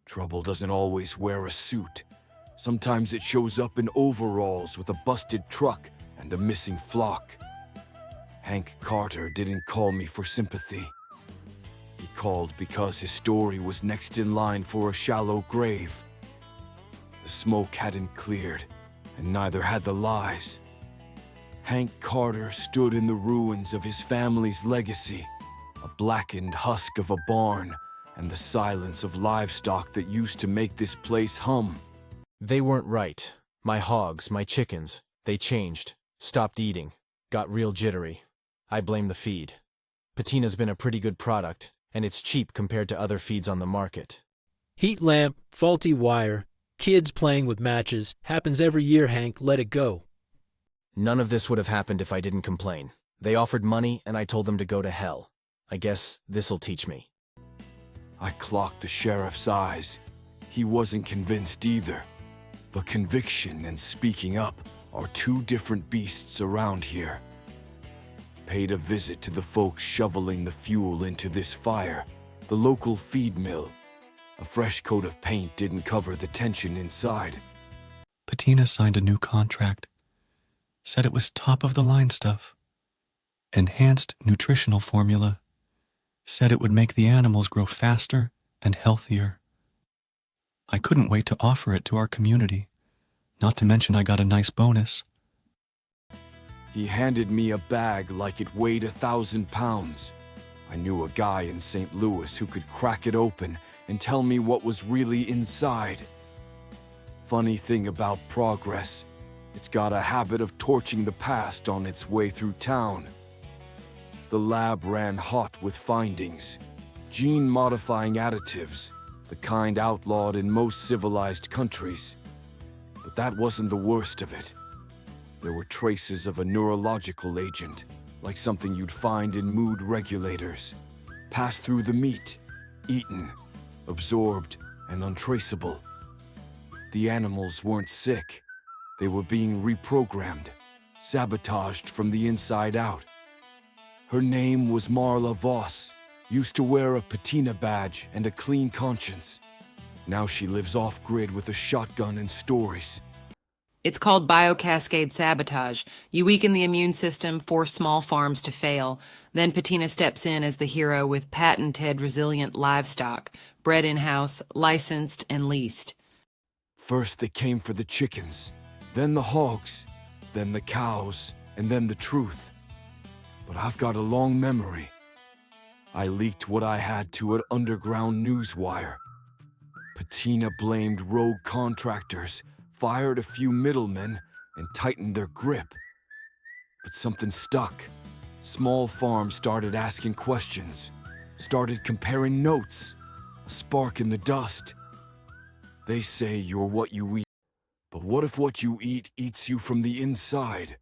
Trouble doesn't always wear a suit. Sometimes it shows up in overalls with a busted truck and a missing flock. Hank Carter didn't call me for sympathy. He called because his story was next in line for a shallow grave. The smoke hadn't cleared, and neither had the lies. Hank Carter stood in the ruins of his family's legacy, a blackened husk of a barn, and the silence of livestock that used to make this place hum. They weren't right. My hogs, my chickens, they changed, stopped eating, got real jittery. I blame the feed. PETINA's been a pretty good product, and it's cheap compared to other feeds on the market. Heat lamp, faulty wire, kids playing with matches, happens every year, Hank, let it go. None of this would have happened if I didn't complain. They offered money, and I told them to go to hell. I guess this'll teach me. I clocked the sheriff's eyes. He wasn't convinced either. But conviction and speaking up are two different beasts around here. Paid a visit to the folks shoveling the fuel into this fire, the local feed mill. A fresh coat of paint didn't cover the tension inside. PETINA signed a new contract. Said it was top-of-the-line stuff. Enhanced nutritional formula. Said it would make the animals grow faster and healthier. I couldn't wait to offer it to our community. Not to mention I got a nice bonus. He handed me a bag like it weighed 1,000 pounds. I knew a guy in St. Louis who could crack it open and tell me what was really inside. Funny thing about progress, it's got a habit of torching the past on its way through town. The lab ran hot with findings, gene-modifying additives, the kind outlawed in most civilized countries. But that wasn't the worst of it. There were traces of a neurological agent, like something you'd find in mood regulators, passed through the meat, eaten, absorbed, and untraceable. The animals weren't sick. They were being reprogrammed, sabotaged from the inside out. Her name was Marla Voss, used to wear a PETINA badge and a clean conscience. Now she lives off-grid with a shotgun and stories. It's called biocascade sabotage. You weaken the immune system, force small farms to fail. Then PETINA steps in as the hero with patented resilient livestock, bred in-house, licensed, and leased. First they came for the chickens, then the hogs, then the cows, and then the truth. But I've got a long memory. I leaked what I had to an underground newswire. PETINA blamed rogue contractors, fired a few middlemen, and tightened their grip. But something stuck. Small farms started asking questions, started comparing notes, a spark in the dust. They say you're what you eat, but what if what you eat eats you from the inside?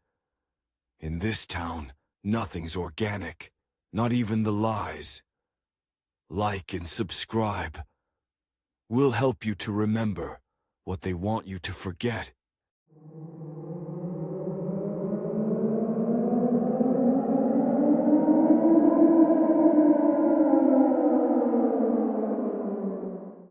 In this town, nothing's organic, not even the lies. Like and subscribe. We'll help you to remember what they want you to forget.